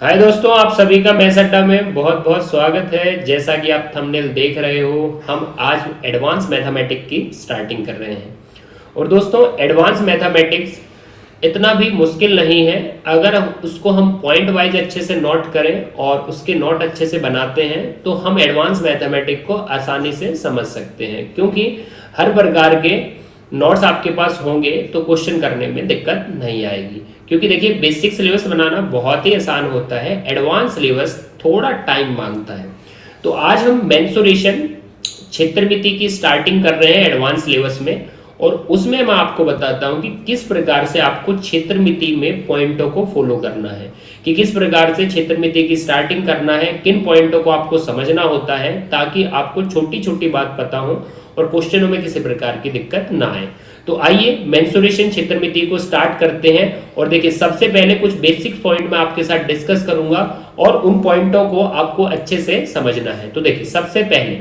हाय दोस्तों, आप सभी का मैथ्स अड्डा में बहुत बहुत स्वागत है। जैसा कि आप थंबनेल देख रहे हो, हम आज एडवांस मैथमेटिक्स की स्टार्टिंग कर रहे हैं। और दोस्तों, एडवांस मैथमेटिक्स इतना भी मुश्किल नहीं है। अगर उसको हम पॉइंट वाइज अच्छे से नोट करें और उसके नोट अच्छे से बनाते हैं तो हम एडवांस मैथमेटिक्स को आसानी से समझ सकते हैं, क्योंकि हर प्रकार के नोट्स आपके पास होंगे तो क्वेश्चन करने में दिक्कत नहीं आएगी। क्योंकि देखिए, बेसिक सिलेबस बनाना बहुत ही आसान होता है, एडवांस सिलेबस थोड़ा टाइम मांगता है। तो आज हम मेंसुरेशन क्षेत्रमिति की स्टार्टिंग कर रहे हैं एडवांस सिलेबस में। और उसमें मैं आपको बताता हूं कि किस प्रकार से आपको क्षेत्रमिति में पॉइंटों को फॉलो करना है, कि किस प्रकार से क्षेत्रमिति की स्टार्टिंग करना है, किन पॉइंटों को आपको समझना होता है, ताकि आपको छोटी छोटी बात पता हो और क्वेश्चनों में किसी प्रकार की दिक्कत ना आए। तो आइए मेंसुरेशन क्षेत्रमिति को स्टार्ट करते हैं। और देखिए, सबसे पहले कुछ बेसिक पॉइंट मैं आपके साथ डिस्कस करूंगा और उन पॉइंटों को आपको अच्छे से समझना है। तो देखिए, सबसे पहले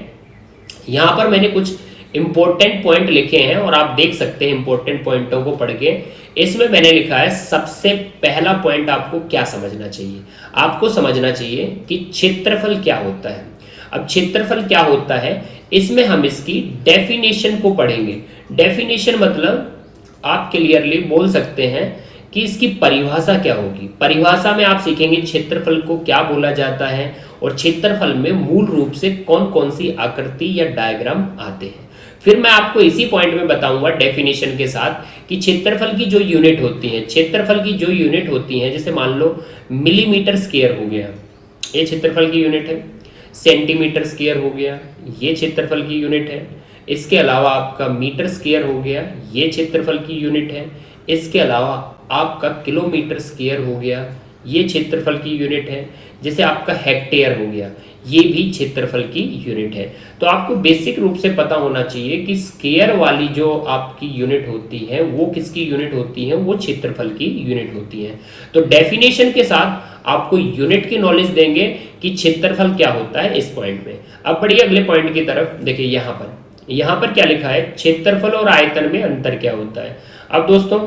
यहां पर मैंने कुछ इंपॉर्टेंट पॉइंट लिखे हैं और आप देख सकते हैं इंपॉर्टेंट पॉइंटों को पढ़ के। इसमें मैंने लिखा है, सबसे पहला पॉइंट आपको क्या समझना चाहिए। आपको समझना चाहिए कि क्षेत्रफल क्या होता है। अब क्षेत्रफल क्या होता है, इसमें हम इसकी डेफिनेशन को पढ़ेंगे। डेफिनेशन मतलब आप क्लियरली बोल सकते हैं कि इसकी परिभाषा क्या होगी। परिभाषा में आप सीखेंगे क्षेत्रफल को क्या बोला जाता है और क्षेत्रफल में मूल रूप से कौन कौन सी आकृति या डायग्राम आते हैं। फिर मैं आपको इसी पॉइंट में बताऊंगा डेफिनेशन के साथ कि क्षेत्रफल की जो यूनिट होती है, क्षेत्रफल की जो यूनिट होती है, जैसे मान लो मिलीमीटर स्क्वायर हो गया, ये क्षेत्रफल की यूनिट है। सेंटीमीटर स्क्वायर हो गया, ये क्षेत्रफल की यूनिट है। इसके अलावा आपका मीटर स्क्वायर हो गया, ये क्षेत्रफल की यूनिट है। इसके अलावा आपका किलोमीटर स्क्वायर हो गया, ये क्षेत्रफल की यूनिट है। जैसे आपका हेक्टेयर हो गया, ये भी क्षेत्रफल की यूनिट है। तो आपको बेसिक रूप से पता होना चाहिए कि स्क्वायर वाली जो आपकी यूनिट होती है वो किसकी यूनिट होती है, वो क्षेत्रफल की यूनिट होती है। तो डेफिनेशन के साथ आपको यूनिट की नॉलेज देंगे कि क्षेत्रफल क्या होता है इस पॉइंट में। अब बढ़िए अगले पॉइंट की तरफ। देखिए यहाँ पर क्या लिखा है, क्षेत्रफल और आयतन में अंतर क्या होता है। अब दोस्तों,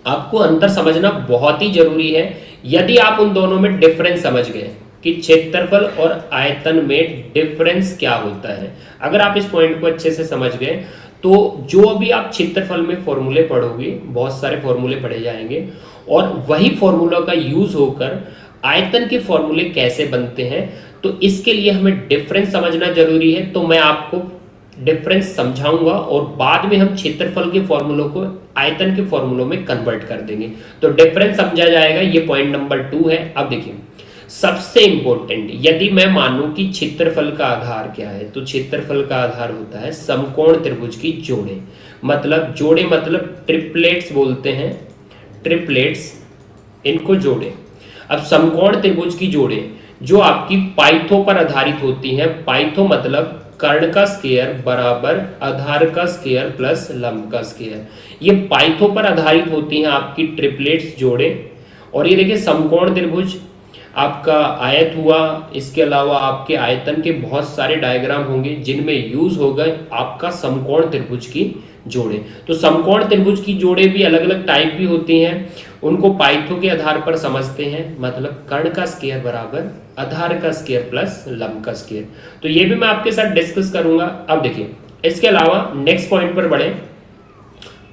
आपको अंतर समझना बहुत ही जरूरी है। यदि आप उन दोनों में डिफरेंस समझ गए कि क्षेत्रफल और आयतन में डिफरेंस क्या होता है, अगर आप इस पॉइंट को अच्छे से समझ गए तो जो भी आप क्षेत्रफल में फॉर्मूले पढ़ोगे, बहुत सारे फॉर्मूले पढ़े जाएंगे और वही फॉर्मूला का यूज होकर आयतन के फॉर्मूले कैसे बनते हैं, तो इसके लिए हमें डिफरेंस समझना जरूरी है। तो मैं आपको डिफरेंस समझाऊंगा और बाद में हम क्षेत्रफल के फॉर्मूलों को आयतन के फॉर्मूलों में कन्वर्ट कर देंगे। तो डिफरेंस समझा जाएगा, ये पॉइंट नंबर 2 है। अब देखिए, सबसे इंपॉर्टेंट, यदि मैं मानूं कि क्षेत्रफल का आधार क्या है, तो क्षेत्रफल का आधार होता है समकोण त्रिभुज की जोड़े। मतलब जोड़े मतलब ट्रिपलेट्स बोलते हैं, ट्रिपलेट्स, इनको जोड़े। अब समकोण त्रिभुज की जोड़े जो आपकी पाइथो पर आधारित होती हैं। पाइथो मतलब कर्ण का स्क्वायर बराबर आधार का स्क्वायर प्लस लंब का स्क्वायर। ये पाइथो पर आधारित होती हैं आपकी ट्रिपलेट्स जोड़े। और ये देखिए, समकोण त्रिभुज आपका आयत हुआ, इसके अलावा आपके आयतन के बहुत सारे डायग्राम होंगे जिनमें यूज होगा आपका समकोण त्रिभुज की जोड़े। तो समकोण त्रिभुज की जोड़े भी अलग अलग टाइप की होती हैं, उनको पाइथो के आधार पर समझते हैं। मतलब कर्ण का स्क्वायर बराबर आधार का स्क्वायर प्लस लंब का स्क्वायर। तो ये भी मैं आपके साथ डिस्कस करूंगा। अब देखिए, इसके अलावा नेक्स्ट पॉइंट पर बढ़े।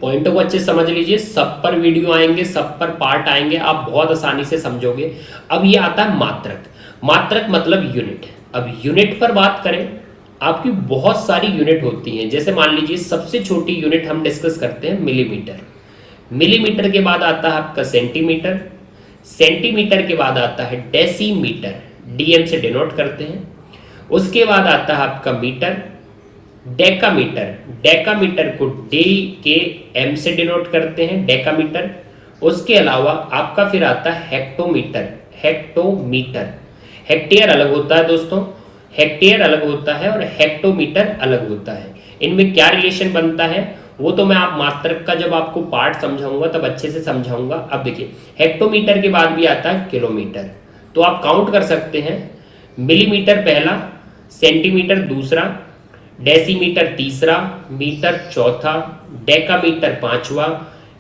पॉइंटों को अच्छे से समझ लीजिए, सब पर वीडियो आएंगे, सब पर पार्ट आएंगे, आप बहुत आसानी से समझोगे। अब ये आता है मात्रक। मात्रक मतलब यूनिट। अब यूनिट पर बात करें, आपकी बहुत सारी यूनिट होती हैं। जैसे मान लीजिए, सबसे छोटी यूनिट हम डिस्कस करते हैं मिलीमीटर। मिलीमीटर के बाद आता है आपका सेंटीमीटर। सेंटीमीटर के बाद आता है डेसीमीटर, डीएम से डिनोट करते हैं। उसके बाद आता है आपका मीटर, डेकामीटर। डेकामीटर को डी के एम से डिनोट करते हैं, डेकामीटर। उसके अलावा आपका फिर आता है हेक्टोमीटर। हेक्टोमीटर, हेक्टेयर अलग होता है दोस्तों, हेक्टेयर अलग होता है और हेक्टोमीटर अलग होता है। इनमें क्या रिलेशन बनता है वो तो मैं आप मात्रक का जब आपको पार्ट समझाऊंगा तब अच्छे से समझाऊंगा। अब देखिए, हेक्टोमीटर के बाद भी आता है किलोमीटर। तो आप काउंट कर सकते हैं, मिलीमीटर पहला, सेंटीमीटर दूसरा, डेसीमीटर तीसरा, मीटर चौथा, डेकामीटर पांचवा,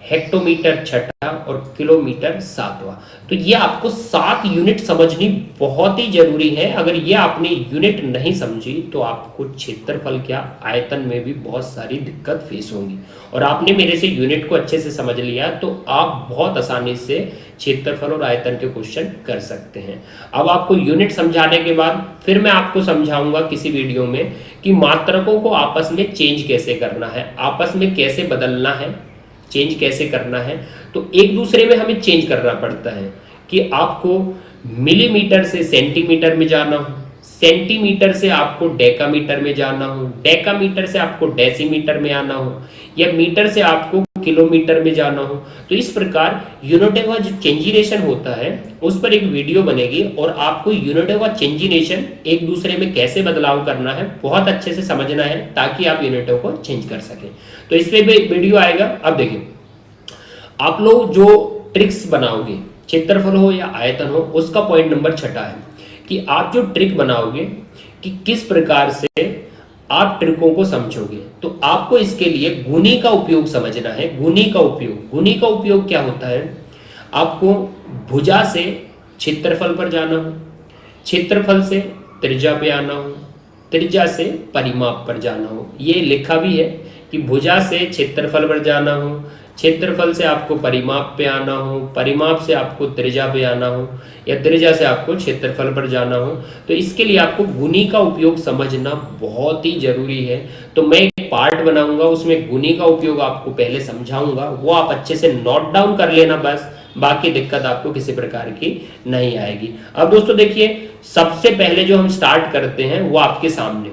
हेक्टोमीटर छठा और किलोमीटर सातवां। तो ये आपको 7 यूनिट समझनी बहुत ही जरूरी है। अगर ये आपने यूनिट नहीं समझी तो आपको क्षेत्रफल क्या आयतन में भी बहुत सारी दिक्कत फेस होंगी। और आपने मेरे से यूनिट को अच्छे से समझ लिया तो आप बहुत आसानी से क्षेत्रफल और आयतन के क्वेश्चन कर सकते हैं। अब आपको यूनिट समझाने के बाद फिर मैं आपको समझाऊंगा किसी वीडियो में कि मात्रकों को आपस में चेंज कैसे करना है, आपस में कैसे बदलना है, चेंज कैसे करना है। तो एक दूसरे में हमें चेंज करना पड़ता है कि आपको मिलीमीटर से सेंटीमीटर में जाना हो, सेंटीमीटर से आपको डेकामीटर में जाना हो, डेकामीटर से आपको डेसीमीटर में आना हो, या मीटर से आपको किलोमीटर में जाना हो। तो इस प्रकार यूनिट का जो चेंजिनेशन होता है उस पर एक वीडियो बनेगी और आपको यूनिट का चेंजिनेशन एक दूसरे में कैसे बदलाव करना है बहुत अच्छे से समझना है ताकि आप यूनिटों को चेंज कर सकें। तो इसलिए भी वीडियो आएगा। अब देखिए, आप लोग जो ट्रिक्स बनाओगे, क्षेत्रफल हो या आयतन हो, उसका पॉइंट नंबर 6 है कि आप जो ट्रिक बनाओगे कि किस प्रकार से आप ट्रिकों को समझोगे। तो आपको इसके लिए गुणी का उपयोग समझना है। गुणी का उपयोग क्या होता है? आपको भुजा से क्षेत्रफल पर जाना हो, क्षेत्रफल से त्रिज्या पे आना हो, त्रिज्या से परिमाप पर जाना हो। ये लिखा भी है कि भुजा से क्षेत्रफल पर जाना हो, क्षेत्रफल से आपको परिमाप पे आना हो, परिमाप से आपको त्रिज्या पे आना हो, या त्रिज्या से आपको क्षेत्रफल पर जाना हो। तो इसके लिए आपको गुणी का उपयोग समझना बहुत ही जरूरी है। तो मैं एक पार्ट बनाऊंगा, उसमें गुणी का उपयोग आपको पहले समझाऊंगा, वो आप अच्छे से नोट डाउन कर लेना बस, बाकी दिक्कत आपको किसी प्रकार की नहीं आएगी। अब दोस्तों देखिए, सबसे पहले जो हम स्टार्ट करते हैं वो आपके सामने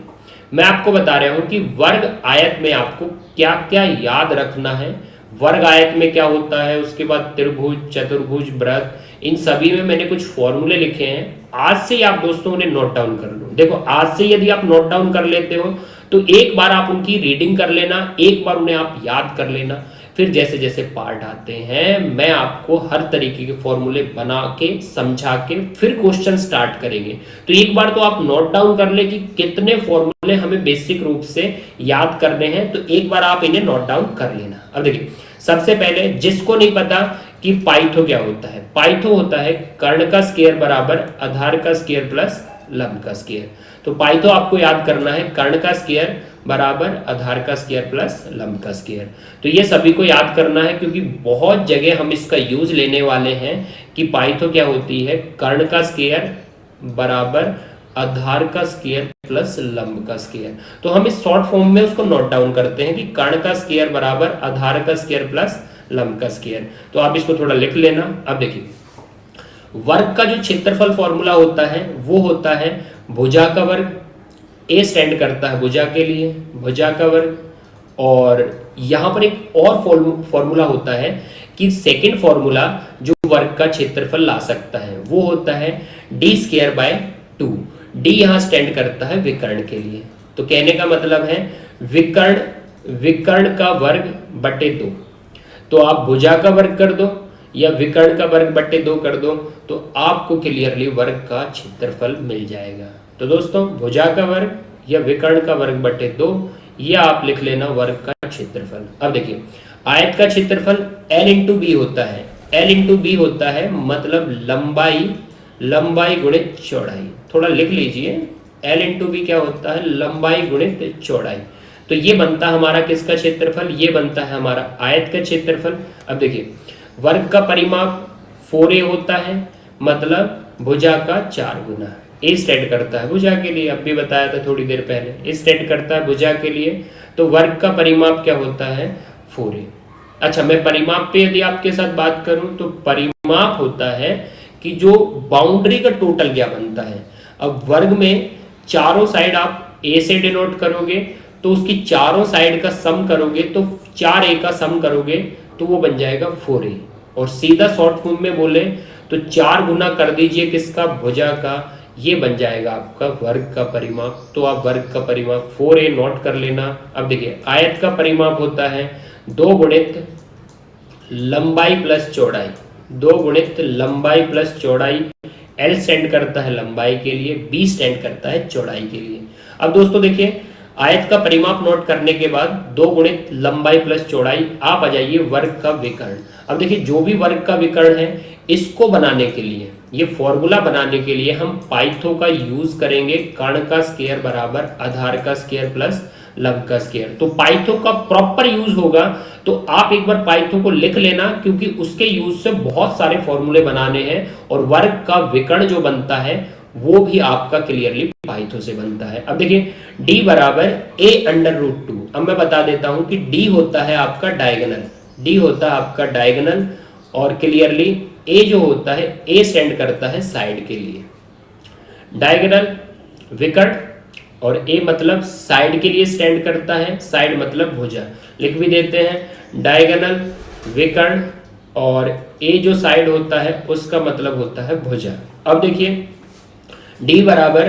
मैं आपको बता रहा हूं कि वर्ग आयत में आपको क्या क्या याद रखना है। वर्ग आयत में क्या होता है, उसके बाद त्रिभुज, चतुर्भुज, वृत्त, इन सभी में मैंने कुछ फॉर्मूले लिखे हैं। आज से ही आप दोस्तों उन्हें नोट डाउन कर लो। देखो, आज से यदि आप नोट डाउन कर लेते हो तो एक बार आप उनकी रीडिंग कर लेना, एक बार उन्हें आप याद कर लेना। फिर जैसे जैसे पार्ट आते हैं मैं आपको हर तरीके के फॉर्मूले बना के समझा के फिर क्वेश्चन स्टार्ट करेंगे। तो एक बार तो आप नोट डाउन कर ले कि कितने फॉर्मूले हमें बेसिक रूप से याद करने हैं, तो एक बार आप इन्हें नोट डाउन कर लेना। अब देखिए, सबसे पहले जिसको नहीं पता कि पाइथो क्या होता है, पाइथो होता है कर्ण का स्क्वायर बराबर आधार का स्क्वायर प्लस लंब का स्क्वायर। तो पाइथो आपको याद करना है कर्ण का स्क्वायर बराबर आधार का स्क्वायर प्लस लंब का स्क्वायर। तो ये सभी को याद करना है क्योंकि बहुत जगह हम इसका यूज लेने वाले हैं कि पाइथो क्या होती है कर्ण का स्क्वायर बराबर आधार का स्क्वायर प्लस लंब का स्क्वायर। तो हम इस शॉर्ट फॉर्म में उसको नोट डाउन करते हैं कि कर्ण का स्क्वायर बराबर आधार का स्क्वायर प्लस लंब का स्क्वायर। तो आप इसको थोड़ा लिख लेना। अब देखिए, वर्ग का जो क्षेत्रफल फॉर्मूला होता है वो होता है भुजा का वर्ग। ए स्टैंड करता है भुजा के लिए, भुजा का वर्ग। और यहां पर एक और फॉर्मूला होता है कि सेकंड फॉर्मूला जो वर्ग का क्षेत्रफल ला सकता है वो होता है डी स्क्वायर बाय 2। डी यहां स्टैंड करता है विकर्ण के लिए। तो कहने का मतलब है विकर्ण का वर्ग बटे 2। तो आप भुजा का वर्ग कर दो या विकर्ण का वर्ग बटे 2 कर दो तो आपको क्लियरली वर्ग का क्षेत्रफल मिल जाएगा। तो दोस्तों, भुजा का वर्ग या विकर्ण का वर्ग बटे 2 ये आप लिख लेना वर्ग का क्षेत्रफल। अब देखिए, आयत का क्षेत्रफल L इंटू बी होता है। L इंटू बी होता है मतलब लंबाई गुणित चौड़ाई। थोड़ा लिख लीजिए, L इंटू बी क्या होता है, लंबाई गुणित चौड़ाई। तो ये बनता है हमारा किसका क्षेत्रफल, ये बनता है हमारा आयत का क्षेत्रफल। अब देखिए, वर्ग का परिमाप 4a होता है मतलब भुजा का 4 गुना। ए स्टैंड करता है भुजा के लिए, अब भी बताया था थोड़ी देर पहले, ए स्टैंड करता है भुजा के लिए। तो वर्ग का परिमाप क्या होता है 4a। अच्छा, मैं परिमाप पे यदि आपके साथ बात करूं तो परिमाप होता है कि जो बाउंड्री का टोटल क्या बनता है। अब वर्ग में चारों साइड आप ए से डिनोट करोगे तो उसकी चारों साइड का सम करोगे तो 4a का सम करोगे तो वो बन जाएगा 4a। और सीधा शॉर्ट फॉर्म में बोले तो 4 गुना कर दीजिए किसका, भुजा का, ये बन जाएगा आपका वर्ग का परिमाप। तो आप वर्ग का परिमाप 4a नोट कर लेना। अब देखिए, आयत का परिमाप होता है 2 गुणित लंबाई प्लस चौड़ाई, 2 गुणित लंबाई प्लस चौड़ाई। L स्टैंड करता है लंबाई के लिए, B स्टैंड करता है चौड़ाई के लिए। अब दोस्तों देखिए, आयत का परिमाप नोट करने के बाद 2 गुणित लंबाई प्लस चौड़ाई, आप आ जाइए वर्ग का विकर्ण। अब देखिए जो भी वर्ग का विकर्ण है इसको बनाने के लिए, ये फॉर्मूला बनाने के लिए हम पाइथो का यूज करेंगे। कर्ण का स्क्वायर बराबर आधार का स्क्वायर प्लस लंब का स्क्वायर। तो पाइथो का प्रॉपर यूज होगा, तो आप एक बार पाइथो को लिख लेना, क्योंकि उसके यूज से बहुत सारे फॉर्मूले बनाने हैं और वर्ग का विकर्ण जो बनता है वो भी आपका क्लियरली पाइथो से बनता है। अब देखिए d बराबर a अंडर रूट टू। अब मैं बता देता हूं कि d होता है आपका डायगोनल, d होता है आपका डायगोनल, और क्लियरली a जो होता है a स्टैंड करता है साइड के लिए, डायगोनल विकर्ण, और a मतलब साइड के लिए स्टैंड करता है, साइड मतलब भुजा। लिख भी देते हैं डायगोनल विकर्ण, और a जो साइड होता है उसका मतलब होता है भुजा। अब देखिए d बराबर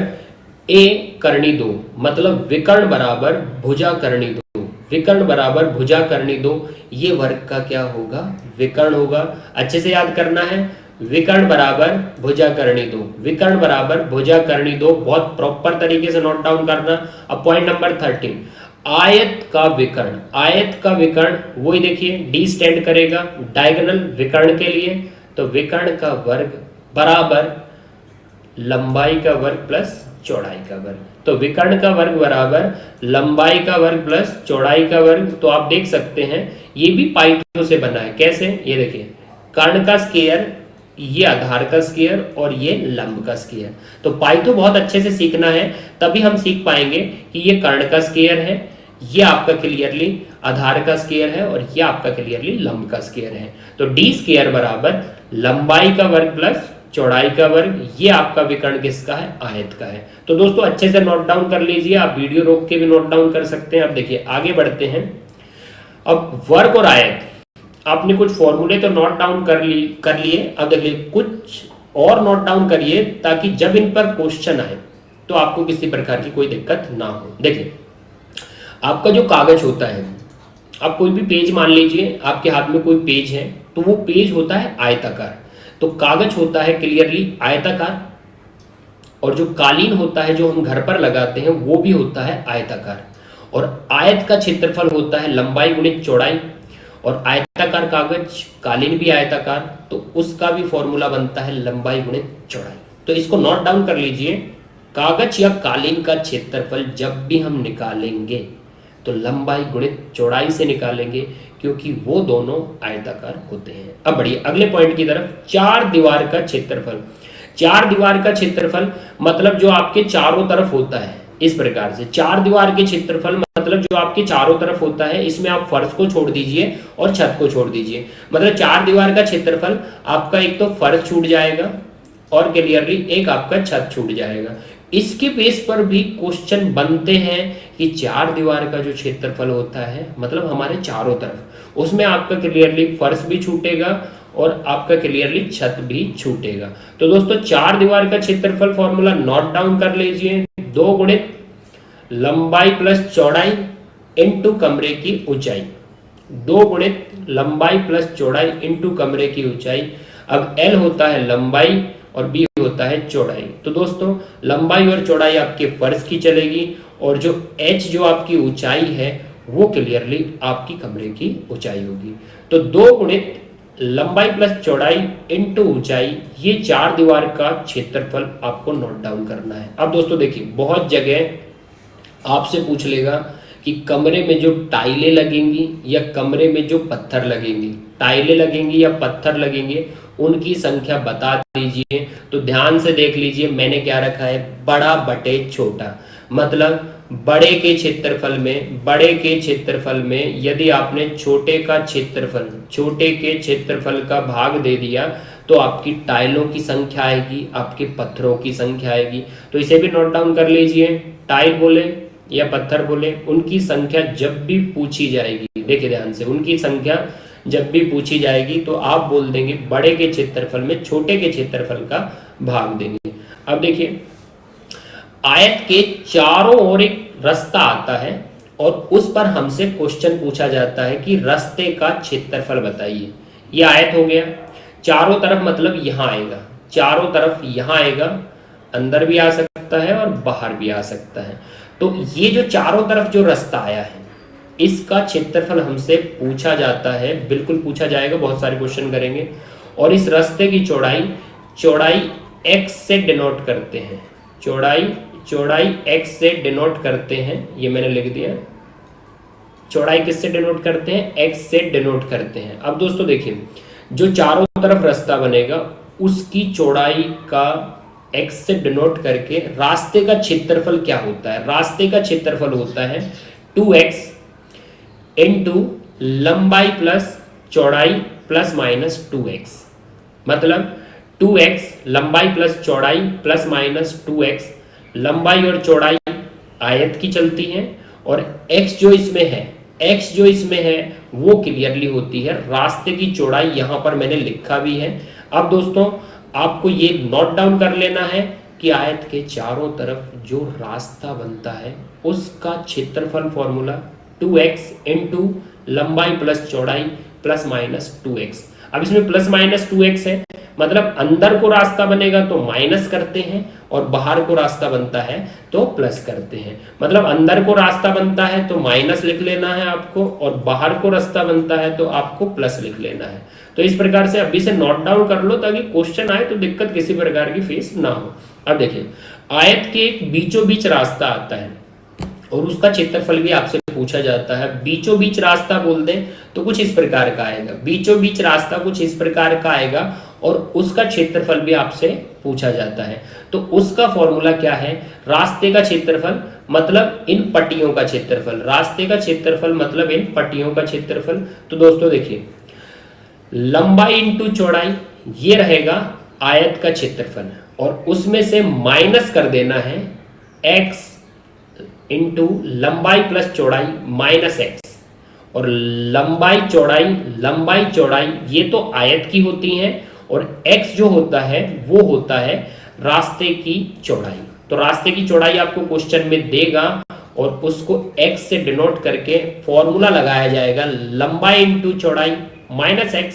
a करनी दो, मतलब विकर्ण बराबर भुजा करनी दो, विकर्ण बराबर भुजा करनी दो, ये वर्ग का क्या होगा, विकर्ण होगा। अच्छे से याद करना है, विकर्ण बराबर भुजा करनी दो, विकर्ण बराबर भुजा करनी दो, बहुत प्रॉपर तरीके से नोट डाउन करना। अब पॉइंट नंबर 13, आयत का विकर्ण, आयत का विकर्ण वही देखिए d स्टैंड करेगा डायगोनल विकर्ण के लिए, तो विकर्ण का वर्ग बराबर लंबाई का वर्ग प्लस चौड़ाई का वर्ग। तो विकर्ण का वर्ग बराबर लंबाई का वर्ग प्लस चौड़ाई का वर्ग। तो आप देख सकते हैं ये भी पाइथो से बना है। कैसे, ये देखिए कर्ण का स्क्वायर, ये आधार का स्क्वायर, और ये लंब का स्क्वायर। तो पाइथो बहुत अच्छे से सीखना है, तभी हम सीख पाएंगे कि ये कर्ण का स्क्वायर है, ये आपका क्लियरली आधार का स्क्वायर है, और ये आपका क्लियरली लंब का स्क्वायर है। तो डी स्क्वायर बराबर लंबाई का वर्ग प्लस चौड़ाई का वर्ग, ये आपका विकर्ण किसका है, आयत का है। तो दोस्तों अच्छे से नोट डाउन कर लीजिए, आप वीडियो रोक के भी नोट डाउन कर सकते हैं। अब देखिए आगे बढ़ते हैं। अब वर्ग और आयत, आपने कुछ फॉर्मूले तो नोट डाउन कर लिए। अब देखिए कुछ और नोट डाउन करिए, ताकि जब इन पर क्वेश्चन आए तो आपको किसी प्रकार की कोई दिक्कत ना हो। देखिए आपका जो कागज होता है, आप कोई भी पेज मान लीजिए, आपके हाथ में कोई पेज है, तो वो पेज होता है आयताकार, तो कागज होता है क्लियरली आयताकार, और जो कालीन होता है जो हम घर पर लगाते हैं वो भी होता है आयताकार, और आयत का क्षेत्रफल होता है लंबाई गुणित चौड़ाई, और आयताकार कागज कालीन भी आयताकार, तो उसका भी फॉर्मूला बनता है लंबाई गुणित चौड़ाई। तो इसको नोट डाउन कर लीजिए, कागज या कालीन का क्षेत्रफल जब भी हम निकालेंगे तो लंबाई गुणित चौड़ाई से निकालेंगे, क्योंकि वो दोनों आयताकार होते हैं। अब बढ़िए अगले पॉइंट की तरफ, चार दीवार का क्षेत्रफल। चार दीवार का क्षेत्रफल मतलब जो आपके चारों तरफ होता है, इस प्रकार से चार दीवार के क्षेत्रफल मतलब जो आपके चारों तरफ होता है, इसमें आप फर्श को छोड़ दीजिए और छत को छोड़ दीजिए। मतलब चार दीवार का क्षेत्रफल आपका एक तो फर्श छूट जाएगा और क्लियरली एक आपका छत छूट जाएगा। इसके बेस पर भी क्वेश्चन बनते हैं कि चार दीवार का जो क्षेत्रफल होता है मतलब हमारे चारों तरफ, उसमें आपका क्लियरली फर्श भी छूटेगा और आपका क्लियरली छत भी छूटेगा। तो दोस्तों चार दीवार का क्षेत्रफल फॉर्मूला नोट डाउन कर लीजिए, 2 गुणित लंबाई प्लस चौड़ाई इनटू कमरे की ऊंचाई, 2 गुणित लंबाई प्लस चौड़ाई इनटू कमरे की ऊंचाई। अब L होता है लंबाई और B होता है चौड़ाई। तो दोस्तों लंबाई और चौड़ाई आपके फर्श की चलेगी, और जो H जो आपकी ऊंचाई है वो क्लियरली आपकी कमरे की ऊंचाई होगी। तो 2 गुणित लंबाई प्लस चौड़ाई इनटू ऊंचाई, ये चार दीवार का क्षेत्रफल आपको नोट डाउन करना है। अब दोस्तों देखिए बहुत जगह आपसे पूछ लेगा कि कमरे में जो टाइलें लगेंगी या कमरे में जो पत्थर लगेंगे, टाइलें लगेंगी या पत्थर लगेंगे, उनकी संख्या बता दीजिए। तो ध्यान से देख लीजिए, मैंने क्या रखा है, बड़ा बटे छोटा। मतलब बड़े के क्षेत्रफल में यदि आपने छोटे के क्षेत्रफल का भाग दे दिया तो आपकी टाइलों की संख्या आएगी, आपके पत्थरों की संख्या आएगी। तो इसे भी नोट डाउन कर लीजिए, टाइल बोले या पत्थर बोले, उनकी संख्या जब भी पूछी जाएगी, देखिए ध्यान से, उनकी संख्या जब भी पूछी जाएगी तो आप बोल देंगे बड़े के क्षेत्रफल में छोटे के क्षेत्रफल का भाग देंगे। अब देखिए आयत के चारों ओर एक रास्ता आता है और उस पर हमसे क्वेश्चन पूछा जाता है कि रास्ते का क्षेत्रफल बताइए। ये आयत हो गया, चारों तरफ मतलब यहाँ आएगा, चारों तरफ यहाँ आएगा, अंदर भी आ सकता है और बाहर भी आ सकता है। तो ये जो चारों तरफ जो रास्ता आया है इसका क्षेत्रफल हमसे पूछा जाता है, बिल्कुल पूछा जाएगा, बहुत सारे क्वेश्चन करेंगे। और इस रास्ते की चौड़ाई चौड़ाई x से डिनोट करते हैं, चौड़ाई x से डिनोट करते हैं, ये मैंने लिख दिया। चौड़ाई किससे डिनोट करते हैं? x से डिनोट करते हैं। अब दोस्तों देखिए, जो चारों तरफ रास्ता बनेगा उसकी चौड़ाई का x से डिनोट करके रास्ते का क्षेत्रफल क्या होता है? रास्ते का क्षेत्रफल होता है 2x इंटू लंबाई प्लस चौड़ाई प्लस माइनस 2x। मतलब 2x लंबाई प्लस चौड़ाई प्लस माइनस 2x, लंबाई और चौड़ाई आयत की चलती हैं और x जो इसमें है वो क्लियरली होती है रास्ते की चौड़ाई। यहां पर मैंने लिखा भी है। अब दोस्तों आपको ये नोट डाउन कर लेना है कि आयत के चारों तरफ जो रास्ता बनता है उसका क्षेत्रफल फॉर्मूला 2x इंटू लंबाई प्लस चौड़ाई प्लस माइनस 2x। अब इसमें प्लस माइनस 2x है, मतलब अंदर को रास्ता बनेगा तो माइनस करते हैं और बाहर को रास्ता बनता है तो प्लस करते हैं। मतलब अंदर को रास्ता बनता है तो माइनस लिख लेना है आपको, और बाहर को रास्ता बनता है तो आपको प्लस लिख लेना है। तो इस प्रकार से अभी से नोट डाउन कर लो ताकि क्वेश्चन आए तो दिक्कत किसी प्रकार की फेस ना हो। अब देखिए, आयत के एक बीचों बीच रास्ता आता है और उसका क्षेत्रफल भी आपसे पूछा जाता है। बीचों बीच रास्ता बोल दें तो कुछ इस प्रकार का आएगा, बीचों बीच रास्ता कुछ इस प्रकार का आएगा और उसका क्षेत्रफल भी आपसे पूछा जाता है। तो उसका फॉर्मूला क्या है? रास्ते का क्षेत्रफल मतलब इन पट्टियों का क्षेत्रफल, रास्ते का क्षेत्रफल मतलब इन पट्टियों का क्षेत्रफल। तो दोस्तों देखिए, लंबाई इंटू चौड़ाई ये रहेगा आयत का क्षेत्रफल और उसमें से माइनस कर देना है x इंटू लंबाई प्लस चौड़ाई माइनस x। और लंबाई चौड़ाई ये तो आयत की होती हैं और x जो होता है वो होता है रास्ते की चौड़ाई। तो रास्ते की चौड़ाई आपको क्वेश्चन में देगा और उसको x से डिनोट करके फॉर्मूला लगाया जाएगा लंबाई इंटू चौड़ाई minus x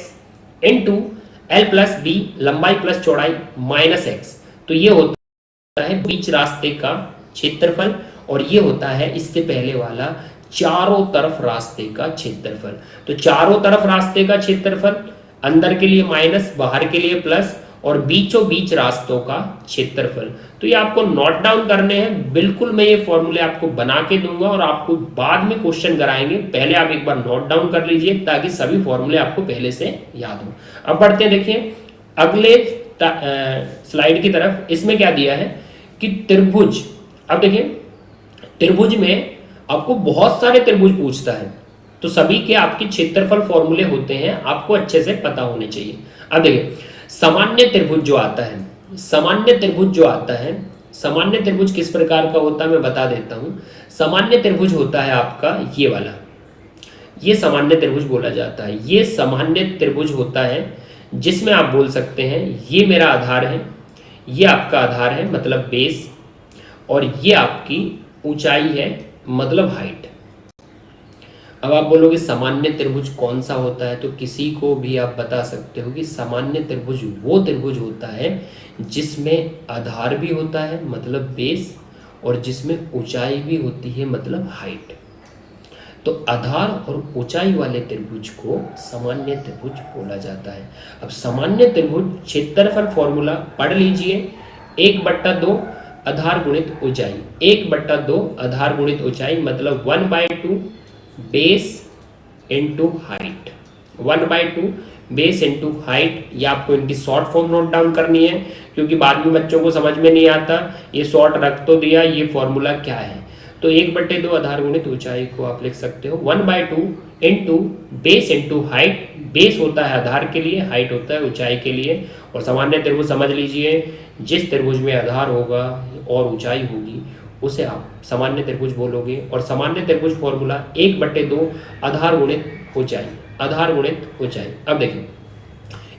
into L plus B, लंबाई प्लस चौड़ाई माइनस x। तो ये होता है बीच रास्ते का क्षेत्रफल और ये होता है इससे पहले वाला चारों तरफ रास्ते का क्षेत्रफल। तो चारों तरफ रास्ते का क्षेत्रफल, अंदर के लिए माइनस, बाहर के लिए प्लस, और बीचों बीच रास्तों का क्षेत्रफल। तो ये आपको नोट डाउन करने हैं। बिल्कुल मैं ये फॉर्मूले आपको बना के दूंगा और आपको बाद में क्वेश्चन कराएंगे, पहले आप एक बार नोट डाउन कर लीजिए ताकि सभी फॉर्मूले आपको पहले से याद हो। अब बढ़ते हैं, देखिए अगले स्लाइड की तरफ। इसमें क्या दिया है कि त्रिभुज। अब देखिए, त्रिभुज में आपको बहुत सारे त्रिभुज पूछता है तो सभी के आपके क्षेत्रफल फॉर्मूले होते हैं, आपको अच्छे से पता होने चाहिए। अब देखिए, सामान्य त्रिभुज जो आता है, सामान्य त्रिभुज किस प्रकार का होता है मैं बता देता हूं। सामान्य त्रिभुज होता है आपका ये वाला, ये सामान्य त्रिभुज बोला जाता है। ये सामान्य त्रिभुज होता है जिसमें आप बोल सकते हैं ये मेरा आधार है, ये आपका आधार है मतलब बेस, और ये आपकी ऊंचाई है मतलब हाइट। अब आप बोलोगे सामान्य त्रिभुज कौन सा होता है, तो किसी को भी आप बता सकते हो कि सामान्य त्रिभुज वो त्रिभुज होता है जिसमें आधार भी होता है मतलब बेस, और जिसमें ऊंचाई भी होती है मतलब हाइट। तो आधार और ऊंचाई वाले त्रिभुज को सामान्य त्रिभुज बोला जाता है। अब सामान्य त्रिभुज क्षेत्रफल फॉर्मूला पढ़ लीजिए, 1/2 आधार गुणित ऊंचाई, 1/2 आधार गुणित ऊंचाई मतलब 1/2 base into height, 1/2 base into height. ये आपको इनकी शॉर्ट फॉर्म नोट डाउन करनी है क्योंकि बाद में बच्चों को समझ में नहीं आता, ये शॉर्ट रख तो दिया, ये फॉर्मूला क्या है। तो 1/2 आधार गुणित ऊंचाई को आप लिख सकते हो 1/2 into base into height. Base होता है आधार के लिए, हाइट होता है ऊंचाई के लिए। और सामान्य त्रिभुज समझ लीजिए, जिस त्रिभुज में आधार होगा और ऊंचाई होगी उसे आप सामान्य त्रिभुज बोलोगे। और सामान्य त्रिभुज फॉर्मूला 1/2 आधार गुणित ऊंचाई, आधार गुणित ऊंचाई। अब देखिए,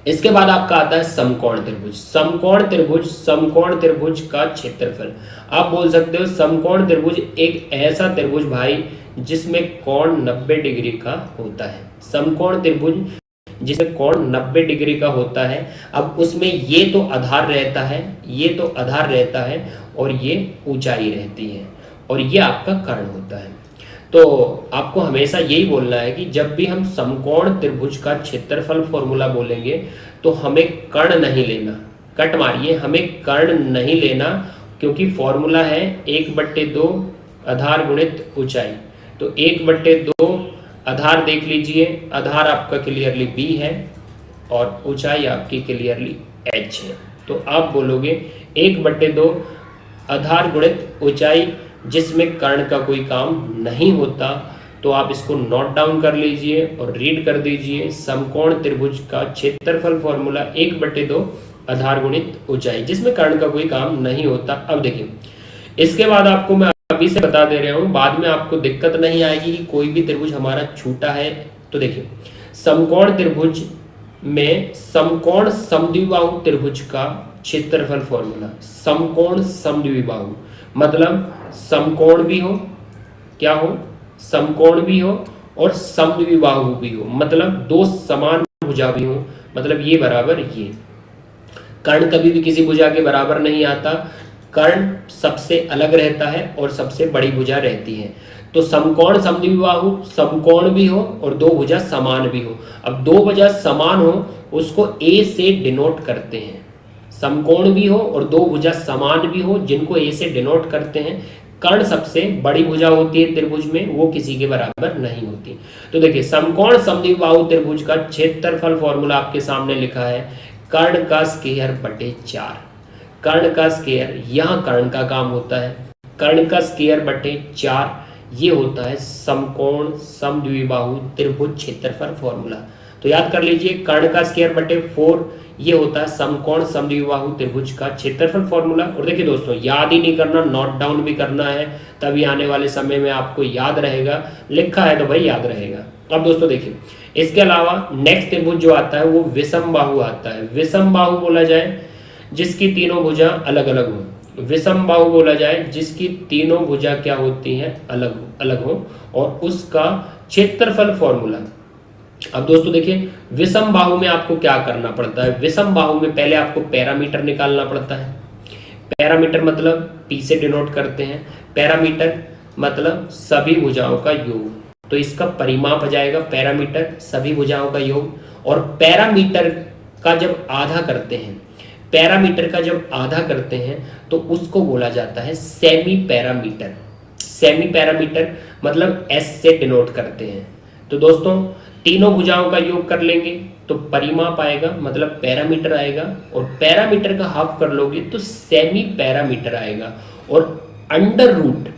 इसके बाद आपका आता है समकोण त्रिभुज। समकोण त्रिभुज का क्षेत्रफल आप बोल सकते हो। समकोण त्रिभुज एक ऐसा त्रिभुज भाई जिसमें कोण 90 डिग्री का होता है। समकोण त्रिभुज जिसमें कोण 90 डिग्री का होता है। अब उसमें ये तो आधार रहता है, ये तो आधार रहता है और ये ऊंचाई रहती है। और ये आपका कर्ण होता है। तो आपको हमेशा यही बोलना है कि जब भी हम समकोण त्रिभुज का क्षेत्रफल फॉर्मूला बोलेंगे तो हमें कर्ण नहीं लेना, कट मारिए, हमें कर्ण नहीं लेना, क्योंकि फॉर्मूला है 1/2 आधार गुणित ऊंचाई। तो 1/2 आधार देख लीजिए, आधार आपका क्लियरली b है और ऊंचाई आपकी क्लियरली h है। तो आप बोलोगे 1/2 आधार गुणित ऊंचाई, जिसमें कर्ण का कोई काम नहीं होता। तो आप इसको नोट डाउन कर लीजिए और रीड कर दीजिए, समकोण त्रिभुज का क्षेत्रफल फॉर्मूला 1/2 आधार गुणित ऊंचाई, जिसमें कर्ण का कोई काम नहीं होता। अब देखिए, इसके बाद आपको मैं अभी से बता दे रहा हूं, बाद में आपको दिक्कत नहीं आएगी कि कोई भी त्रिभुज हमारा छूटा है। तो देखिए, समकोण त्रिभुज में समकोण समद्विबाहु त्रिभुज का क्षेत्रफल फॉर्मूला, समकोण समद्विबाहु मतलब समकोण भी हो, क्या हो, समकोण भी हो और समद्विबाहु भी हो, मतलब दो समान भुजा भी हो, मतलब ये बराबर ये। कर्ण कभी भी किसी भुजा के बराबर नहीं आता, कर्ण सबसे अलग रहता है और सबसे बड़ी भुजा रहती है। तो समकोण समद्विबाहु समकोण भी हो और दो भुजा समान भी हो। अब दो भुजा समान हो उसको a से डिनोट करते हैं, समकोण भी हो और दो भुजा समान भी हो जिनको a से डिनोट करते हैं। कर्ण सबसे बड़ी भुजा होती है त्रिभुज में, वो किसी के बराबर नहीं होती। तो देखिए, समकोण समद्विबाहु त्रिभुज का क्षेत्रफल फॉर्मूला आपके सामने लिखा है, कर्ण का स्क्वायर बटे 4। कर्ण का स्क्वायर, यहाँ कर्ण का काम होता है, कर्ण का स्क्वायर बटे 4 ये होता है समकोण समद्विबाहु त्रिभुज क्षेत्रफल फॉर्मूला। तो याद कर लीजिए, कर्ण का स्क्वायर बटे 4 ये होता है समकोण समद्विबाहु त्रिभुज का क्षेत्रफल फॉर्मूला। और देखिए दोस्तों, याद ही नहीं करना, नोट डाउन भी करना है, तभी आने वाले समय में आपको याद रहेगा। लिखा है तो भाई याद रहेगा। अब दोस्तों देखिए, इसके अलावा नेक्स्ट त्रिभुज जो आता है वो विषम बाहु आता है। विषम बाहु बोला जाए जिसकी तीनों भुजा अलग अलग हो, विषम बाहु बोला जाए जिसकी तीनों भुजा क्या होती हैं, अलग अलग हो, और उसका क्षेत्रफल फॉर्मूला। अब दोस्तों देखिए, विषम बाहु में आपको क्या करना पड़ता है, विषम बाहु में पहले आपको पैरामीटर निकालना पड़ता है। पैरामीटर मतलब p से डिनोट करते हैं, पैरामीटर मतलब सभी भुजाओं का योग। तो इसका परिमाप आ जाएगा पैरामीटर, सभी भुजाओं का योग। और पैरामीटर का जब आधा करते हैं, पैरामीटर का जब आधा करते हैं तो उसको बोला जाता है सेमी पैरामीटर। सेमी पैरामीटर मतलब s से डिनोट करते हैं। तो दोस्तों, तीनों भुजाओं का योग कर लेंगे तो परिमाप आएगा, मतलब पैरामीटर आएगा, और पैरामीटर का हाफ कर लोगे तो सेमी पैरामीटर आएगा। और अंडर रूट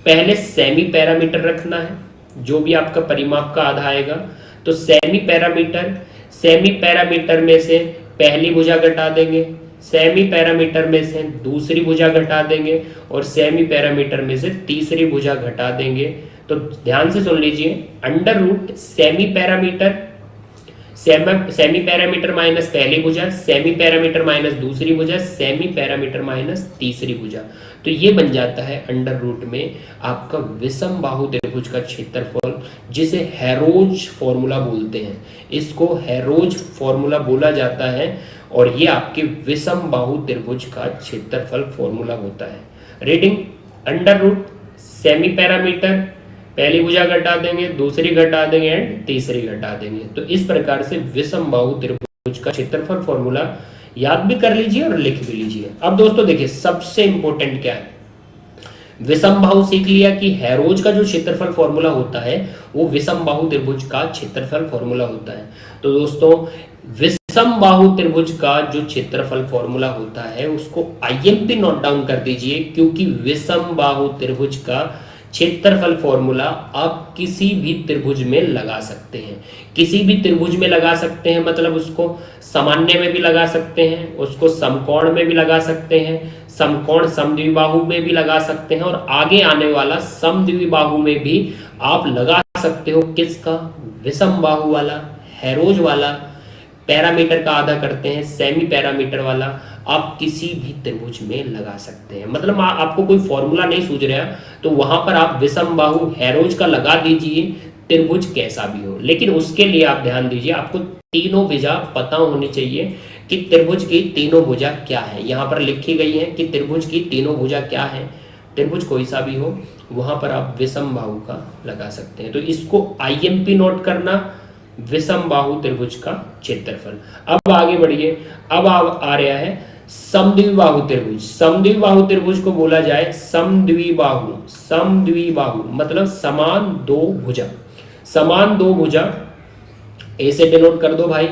पहले सेमी पैरामीटर रखना है, जो भी आपका परिमाप का आधा आएगा। तो सेमी पैरामीटर में से पहली भुजा घटा देंगे, सेमी पैरामीटर में से दूसरी भुजा घटा देंगे, और सेमी पैरामीटर में से तीसरी भुजा घटा देंगे। तो ध्यान से सुन लीजिए, under root semi parameter minus पहली भुजा, सेमी पैरामीटर माइनस दूसरी भुजा, सेमी पैरामीटर माइनस तीसरी भुजा। तो ये बन जाता है अंडर रूट में आपका विषम बाहु त्रिभुज का क्षेत्रफल, जिसे हेरोज फॉर्मूला बोलते हैं। इसको हेरोज फॉर्मूला बोला जाता है, और ये आपके विषम बाहु त्रिभुज का क्षेत्रफल फॉर्मूला होता है। Reading, under root semi parameter, पहली भुजा घटा देंगे, दूसरी घटा देंगे एंड तीसरी घटा देंगे। तो इस प्रकार से विषम बाहु त्रिभुज का क्षेत्रफल फॉर्मूला याद भी कर लीजिए और लिख भी लीजिए। अब दोस्तों देखिए, सबसे इंपॉर्टेंट क्या है, विषम बाहु सीख लिया कि हेरोज का जो क्षेत्रफल फॉर्मूला होता है वो विषम बाहु त्रिभुज का क्षेत्रफल फॉर्मूला होता है। तो दोस्तों, विषम बाहु त्रिभुज का जो क्षेत्रफल फॉर्मूला होता है उसको IMP नोट डाउन कर दीजिए, क्योंकि विषम बाहु त्रिभुज का क्षेत्रफल फॉर्मूला आप किसी भी त्रिभुज में लगा सकते हैं। किसी भी त्रिभुज में लगा सकते हैं, मतलब उसको सामान्य में भी लगा सकते हैं, उसको समकोण में भी लगा सकते हैं, समकोण समद्विबाहु में भी लगा सकते हैं, और आगे आने वाला समद्विबाहु में भी आप लगा सकते हो। किसका, विषम बाहु वाला, हेरोज वाला, पैरामीटर का आधा करते हैं, सेमी पैरामीटर वाला, आप किसी भी त्रिभुज में लगा सकते हैं। मतलब आपको कोई फॉर्मूला नहीं सूझ रहा तो वहां पर आप विषम बाहु हेरोज का लगा दीजिए, त्रिभुज कैसा भी हो। लेकिन उसके लिए आप ध्यान दीजिए, आपको तीनों भुजा पता होनी चाहिए कि त्रिभुज की तीनों भुजा क्या है। यहाँ पर लिखी गई है कि त्रिभुज की तीनों भुजा क्या है, त्रिभुज कोई सा भी हो वहां पर आप विषम बाहु का लगा सकते हैं। तो इसको आईएमपी नोट करना, विषम बाहु त्रिभुज का क्षेत्रफल। अब आगे बढ़िए, अब आ रहा है समद्विबाहु त्रिभुज। समद्विबाहु त्रिभुज को बोला जाए समद्विबाहु। समद्विबाहु मतलब समान दो भुजा। समान दो भुजा ए से डिनोट कर दो भाई,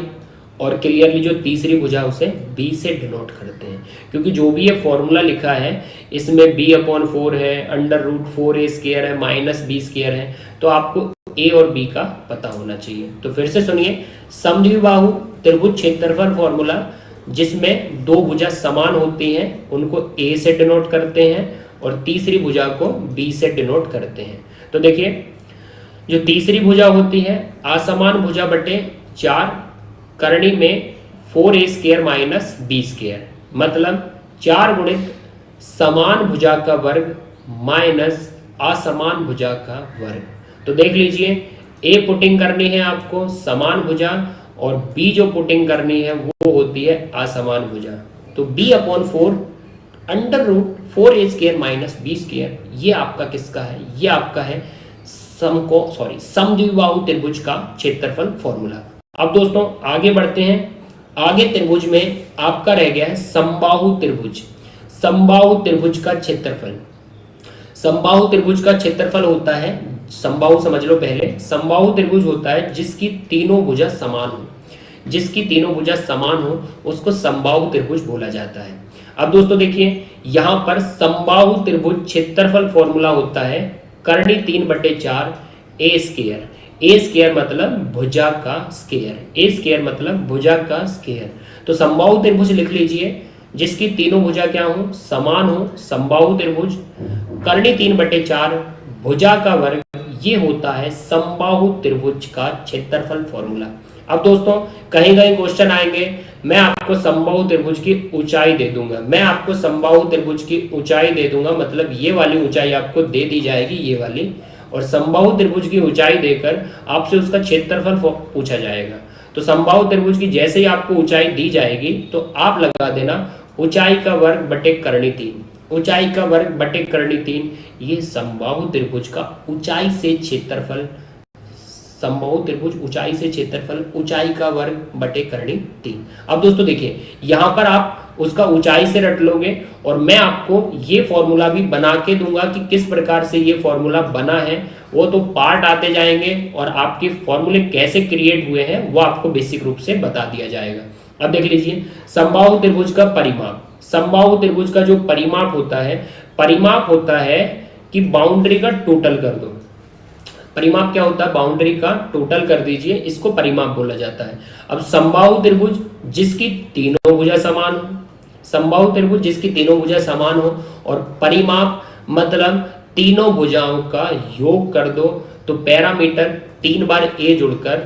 और क्लियरली जो तीसरी भुजा उसे बी से डिनोट करते हैं, क्योंकि जो भी ये फॉर्मूला लिखा है इसमें b/4 है, √4a² है, -b² है, तो आपको ए और बी का पता होना चाहिए। तो फिर से सुनिए, समद्विबाहु त्रिभुज क्षेत्रफल फॉर्मूला, जिसमें दो भुजा समान होती हैं उनको ए से डिनोट करते हैं और तीसरी भुजा को बी से डिनोट करते हैं। तो देखिए, जो तीसरी भुजा होती है असमान भुजा बटे 4, करणी में 4a² - b², मतलब 4 गुणित समान भुजा का वर्ग माइनस असमान भुजा का वर्ग। तो देख लीजिए, ए पुटिंग करनी है आपको समान भुजा और बी जो पुटिंग करनी है वो होती है असमान भुजा। तो b/4 √4a² - b², ये आपका किसका है? ये आपका है समद्विबाहु त्रिभुज का क्षेत्रफल फॉर्मूला। अब दोस्तों आगे बढ़ते हैं। आगे त्रिभुज में आपका रह गया है समबाहु त्रिभुज। समबाहु त्रिभुज का क्षेत्रफल। समबाहु त्रिभुज का क्षेत्रफल होता है, समबाहु समझ लो पहले, समबाहु त्रिभुज होता है जिसकी तीनों भुजा समान हो। जिसकी तीनों भुजा समान हो उसको समबाहु त्रिभुज बोला जाता है। अब दोस्तों देखिए, यहां पर समबाहु त्रिभुज क्षेत्रफल फॉर्मूला होता है करणी 3/4 a²। a² मतलब भुजा का स्क्वायर, a² मतलब भुजा का स्क्वायर। तो समबाहु त्रिभुज लिख लीजिए जिसकी तीनों भुजा क्या हो? समान हो, समबाहु त्रिभुज, करणी 3/4, भुजा का वर्ग, ये होता है समबाहु त्रिभुज का क्षेत्रफल फॉर्मूला। अब दोस्तों कहीं कहीं क्वेश्चन आएंगे, मैं आपको समबाहु त्रिभुज की ऊंचाई दे दूंगा, मैं आपको समबाहु त्रिभुज की ऊंचाई दे दूंगा, मतलब ये वाली ऊंचाई आपको दे दी जाएगी, ये वाली, और समबाहु त्रिभुज की ऊंचाई देकर आपसे उसका क्षेत्रफल पूछा जाएगा। तो समबाहु त्रिभुज की जैसे ही आपको ऊंचाई दी जाएगी तो आप लगा देना ऊंचाई का वर्ग बटे करणी 3। ऊंचाई का वर्ग बटे करणी 3, ये समबाहु त्रिभुज का ऊंचाई से क्षेत्रफल। समबाहु त्रिभुज ऊंचाई से क्षेत्रफल, ऊंचाई का वर्ग बटे करणी 3। अब दोस्तों देखिए, यहां पर आप उसका ऊंचाई से रट लोगे और मैं आपको ये फॉर्मूला भी बना के दूंगा कि किस प्रकार से ये फॉर्मूला बना है। वो तो पार्ट आते जाएंगे और आपके फॉर्मूले कैसे क्रिएट हुए हैं वो आपको बेसिक रूप से बता दिया जाएगा। अब देख लीजिए, समबाहु त्रिभुज का परिमाप। समबाहु त्रिभुज का जो परिमाप होता है कि बाउंड्री का टोटल कर दो। परिमाप क्या होता है? बाउंड्री का टोटल कर दीजिए, इसको परिमाप बोला जाता है। अब समबाहु त्रिभुज जिसकी तीनों भुजा समान हो, समबाहु त्रिभुज जिसकी तीनों भुजा समान हो, और परिमाप मतलब तीनों भुजाओं का योग कर दो, तो पैरामीटर 3 बार a जुड़कर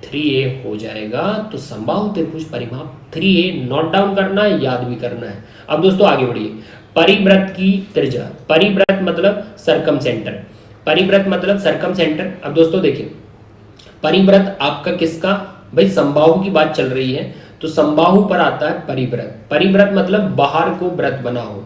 3a हो जाएगा। तो समबाहु त्रिभुज परिमाप 3a, नोट डाउन करना है, याद भी करना है। अब दोस्तों आगे बढ़िए, परिवृत्त की त्रिज्या। परिवृत्त मतलब सरकम सेंटर, परिवृत्त मतलब सरकम सेंटर। अब दोस्तों देखिए, परिवृत्त आपका किसका? भाई समबाहु की बात चल रही है तो समबाहु पर आता है परिवृत्त। परिवृत्त मतलब बाहर को वृत्त बना हो।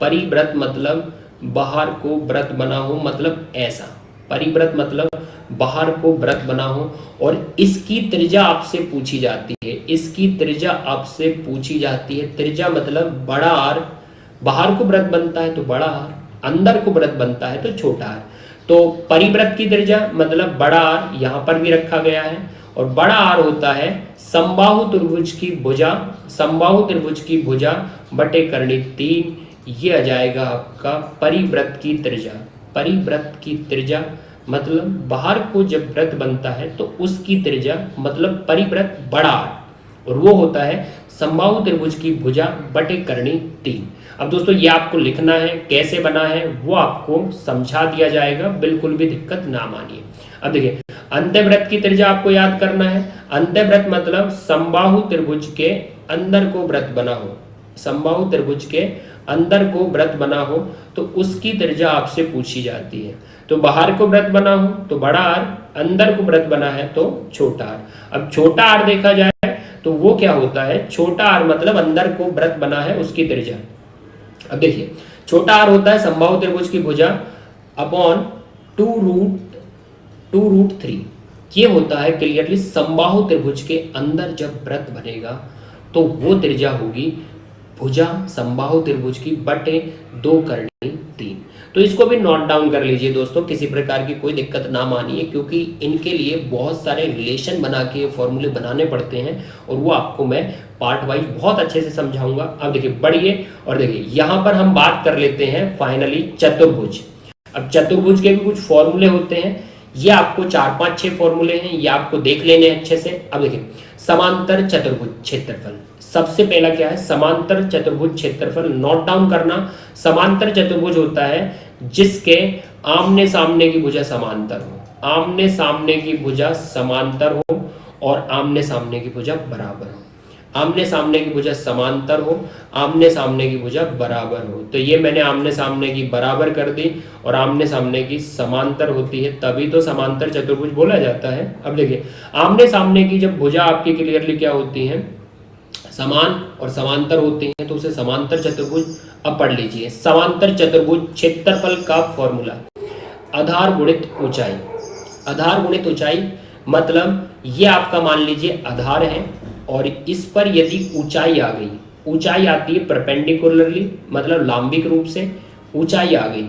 परिवृत्त मतलब बाहर को वृत्त बना हो, मतलब ऐसा। परिवृत्त मतलब बाहर को वृत्त बना हो, और इसकी त्रिज्या आपसे पूछी जाती है। इसकी त्रिज्या आपसे पूछी जाती है। त्रिज्या मतलब बड़ा आर, बाहर को वृत्त बनता है तो बड़ा आर, अंदर को वृत्त बनता है तो छोटा आर। तो परिवृत्त की त्रिज्या मतलब बड़ा आर, यहाँ पर भी रखा गया है, और बड़ा आर होता है समबाहु त्रिभुज की भुजा, समबाहु त्रिभुज की भुजा बटे करणी 3, ये आ जाएगा आपका परिवृत्त की त्रिज्या। परिवृत्त की त्रिज्या मतलब बाहर को जब वृत्त बनता है तो उसकी त्रिज्या मतलब परिवृत्त बड़ा आर, और वो होता है समबाहु त्रिभुज की भुजा बटे करणी 3। अब दोस्तों ये आपको लिखना है, कैसे बना है वो आपको समझा दिया जाएगा, बिल्कुल भी दिक्कत ना मानिए। अब देखिए, अंतःवृत्त की त्रिज्या आपको याद करना है। अंतःवृत्त मतलब समबाहु त्रिभुज के अंदर को वृत्त बना हो, समबाहु त्रिभुज के अंदर को वृत्त बना हो तो उसकी त्रिज्या आपसे पूछी जाती है। तो बाहर को वृत्त बना हो तो बड़ा आर, अंदर को वृत्त बना है तो छोटा आर। अब छोटा आर देखा जाए तो वो क्या होता है? छोटा आर मतलब अंदर को वृत्त बना है उसकी त्रिज्या। अब देखिए, छोटा आर होता है समबाहु त्रिभुज की भुजा अपॉन 2√3। ये होता है क्लियरली समबाहु त्रिभुज के अंदर जब वृत्त बनेगा तो वो त्रिज्या होगी भुजा समबाहु त्रिभुज की बटे 2 करनी 3। तो इसको भी नोट डाउन कर लीजिए दोस्तों, किसी प्रकार की कोई दिक्कत ना मानिए, क्योंकि इनके लिए बहुत सारे रिलेशन बना के फॉर्मूले बनाने पड़ते हैं और वो आपको मैं पार्ट वाइज बहुत अच्छे से समझाऊंगा। अब देखिए बढ़िए, और देखिए यहाँ पर हम बात कर लेते हैं फाइनली चतुर्भुज। अब चतुर्भुज के भी कुछ फॉर्मूले होते हैं, ये आपको 4 5 6 फॉर्मूले हैं, ये आपको देख लेने अच्छे से। अब देखिए समांतर चतुर्भुज क्षेत्रफल, सबसे पहला क्या है समांतर चतुर्भुज क्षेत्रफल, नोट डाउन करना। समांतर चतुर्भुज होता है जिसके आमने सामने की भुजा समांतर हो, आमने सामने की भुजा समांतर हो और आमने सामने की भुजा बराबर हो, आमने सामने की भुजा समांतर हो, आमने सामने की भुजा बराबर हो। तो ये मैंने आमने सामने की बराबर कर दी और आमने सामने की समांतर होती है, तभी तो समांतर चतुर्भुज बोला जाता है। अब देखिए आमने सामने की जब भुजा आपकी क्लियरली क्या होती है समान और समांतर होती हैं तो उसे समांतर चतुर्भुज। अब पढ़ लीजिए समांतर चतुर्भुज क्षेत्रफल का फॉर्मूला आधार गुणित ऊंचाई। आधार गुणित ऊंचाई मतलब ये आपका मान लीजिए आधार है और इस पर यदि ऊंचाई आ गई, ऊंचाई आती है परपेंडिकुलरली मतलब लांबिक रूप से ऊंचाई आ गई,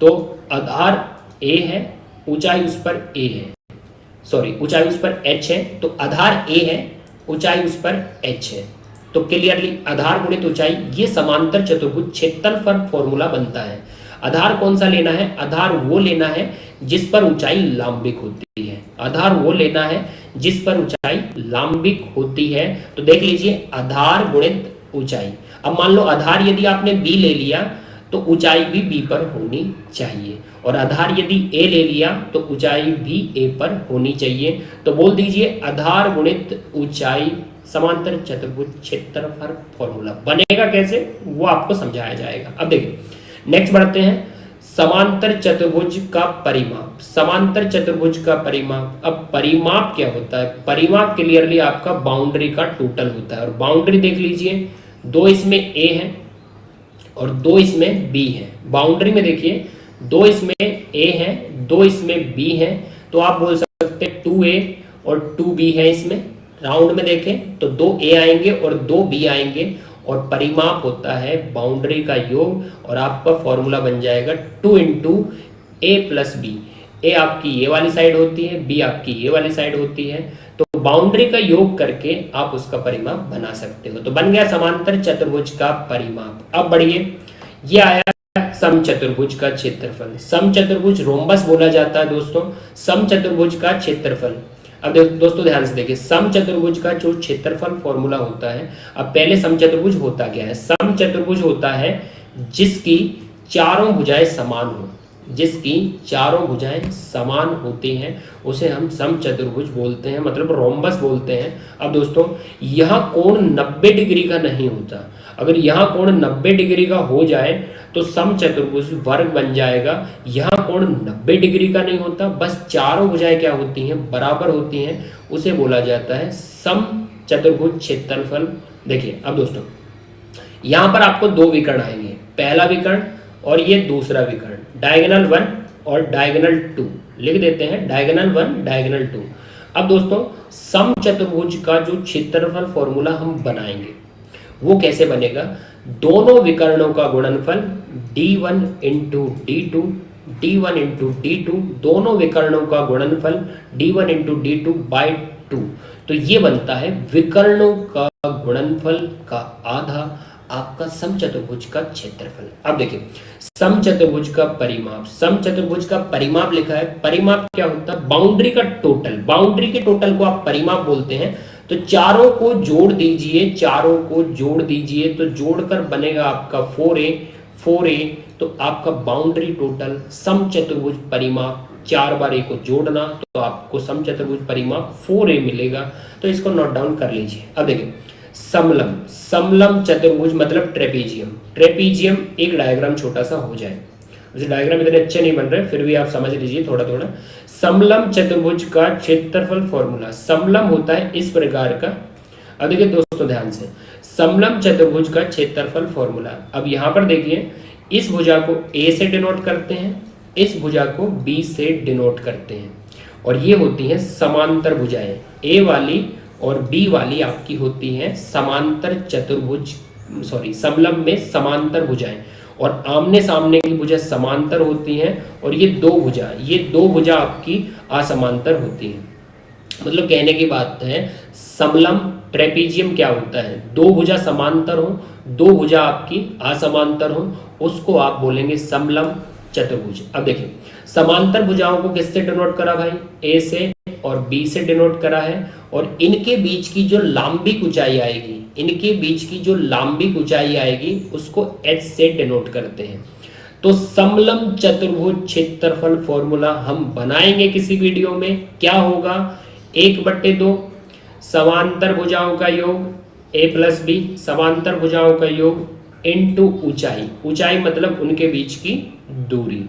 तो आधार a है, ऊंचाई उस पर a है, सॉरी ऊंचाई उस पर h है, तो आधार a है, ऊंचाई उस पर h है। तो क्लियरली आधार गुणित ऊंचाई ये समांतर चतुर्भुज क्षेत्रफल फॉर्मूला बनता है। आधार कौन सा लेना है, आधार वो लेना है जिस पर ऊंचाई लांबिक होती है, आधार वो लेना है जिस पर ऊंचाई लांबिक होती है। तो देख लीजिए आधार गुणित ऊंचाई। अब मान लो आधार यदि आपने b ले लिया तो ऊंचाई भी b पर होनी चाहिए, और आधार यदि a ले लिया तो ऊंचाई भी a पर होनी चाहिए। तो बोल दीजिए आधार गुणित ऊंचाई समांतर चतुर्भुज क्षेत्रफल फॉर्मूला बनेगा कैसे वो आपको समझाया जाएगा। अब देखिए नेक्स्ट बढ़ते हैं समांतर चतुर्भुज का परिमाप। समांतर चतुर्भुज का परिमाप, अब परिमाप क्या होता है, परिमाप क्लियरली आपका बाउंड्री का टोटल होता है। और बाउंड्री देख लीजिए 2 इसमें a है और 2 इसमें b है। बाउंड्री में देखिए 2 इसमें a है, 2 इसमें b है, तो आप बोल सकते हैं 2a और 2b है। इसमें राउंड में देखें तो 2a आएंगे और 2b आएंगे और परिमाप होता है बाउंड्री का योग और आपका फॉर्मूला बन जाएगा 2 इंटू a प्लस बी। ए आपकी ये वाली साइड होती है, बी आपकी ये वाली साइड होती है, तो बाउंड्री का योग करके आप उसका परिमाप बना सकते हो। तो बन गया समांतर चतुर्भुज का परिमाप। अब बढ़िए ये आया समचतुर्भुज का क्षेत्रफल। समचतुर्भुज रोम्बस बोला जाता है दोस्तों, समचतुर्भुज का क्षेत्रफल। अब दोस्तों ध्यान से देखिए समचतुर्भुज का जो क्षेत्रफल फॉर्मूला होता है, अब पहले समचतुर्भुज होता क्या है, समचतुर्भुज होता है जिसकी चारों भुजाएं समान हो, जिसकी चारों भुजाएं समान होती हैं उसे हम समचतुर्भुज बोलते हैं, मतलब रोम्बस बोलते हैं। अब दोस्तों यहाँ कोण 90 डिग्री का नहीं होता, अगर यहाँ कोण 90 डिग्री का हो जाए तो समचतुर्भुज वर्ग बन जाएगा। यहाँ कोण 90 डिग्री का नहीं होता, बस चारों भुजाएं क्या होती हैं बराबर होती हैं, उसे बोला जाता है समचतुर्भुज क्षेत्रफल। देखिए अब दोस्तों यहाँ पर आपको 2 विकर्ण आएंगे, पहला विकर्ण और ये दूसरा विकर्ण, डायगोनल 1 और डायगोनल 2 लिख देते हैं, डायगोनल 1 डायगोनल 2। अब दोस्तों समचतुर्भुज का जो क्षेत्रफल फॉर्मूला हम बनाएंगे वो कैसे बनेगा, दोनों विकर्णों का गुणनफल d1 into d2, d1 into d2, दोनों विकर्णों का गुणनफल d1 इंटू d2 बाई 2। तो ये बनता है विकर्णों का गुणनफल का आधा आपका समचतुर्भुज का क्षेत्रफल। अब देखिए समचतुर्भुज का परिमाप, समचतुर्भुज का परिमाप लिखा है, परिमाप क्या होता है बाउंड्री का टोटल, बाउंड्री के टोटल को आप परिमाप बोलते हैं। तो चारों को जोड़ दीजिए, चारों को जोड़ दीजिए तो जोड़कर बनेगा आपका 4a, तो आपका बाउंड्री टोटल समचतुर्भुज परिमाप 4 बार a को जोड़ना तो आपको समचतुर्भुज परिमाप 4a मिलेगा। तो इसको नोट डाउन कर लीजिए। अब देखिए समलम, समलम चतुर्भुज मतलब ट्रेपीजियम, ट्रेपीजियम एक डायग्राम छोटा सा हो जाए, वैसे डायग्राम इतने अच्छे नहीं बन रहे फिर भी आप समझ लीजिए थोड़ा थोड़ा। समलम चतुर्भुज का क्षेत्रफल फॉर्मूला, समलम होता है इस प्रकार का। अब देखिए दोस्तों ध्यान से, समलम चतुर्भुज का क्षेत्रफल फॉर्मूला, अब यहाँ पर देखिए इस भुजा को ए से डिनोट करते हैं, इस भुजा को बी से डिनोट करते हैं, और ये होती हैं समांतर भुजाएं। ए वाली और बी वाली आपकी होती हैं समांतर चतुर्भुज, सॉरी समलंब में समांतर भुजाएं, और आमने सामने की भुजा समांतर होती हैं, और ये दो भुजा आपकी असमांतर होती हैं। मतलब कहने की बात है, समलंब ट्रेपीजियम क्या होता है, दो भुजा समांतर हो, दो भुजा आपकी असमांतर हो, उसको आप बोलेंगे समलंब चतुर्भुज। अब देखिए समांतर भुजाओं को किससे डिनोट करा भाई, ए से और बी से डिनोट करा है, और इनके बीच की जो लांबिक ऊंचाई आएगी, इनके बीच की जो लांबिक ऊंचाई आएगी उसको एच से डिनोट करते हैं। तो समलंब चतुर्भुज क्षेत्रफल फॉर्मूला हम बनाएंगे किसी वीडियो में, क्या होगा, 1/2 समांतर भुजाओं का योग ए प्लस बी, समांतर भुजाओं का योग इनटू ऊंचाई, ऊंचाई मतलब उनके बीच की दूरी।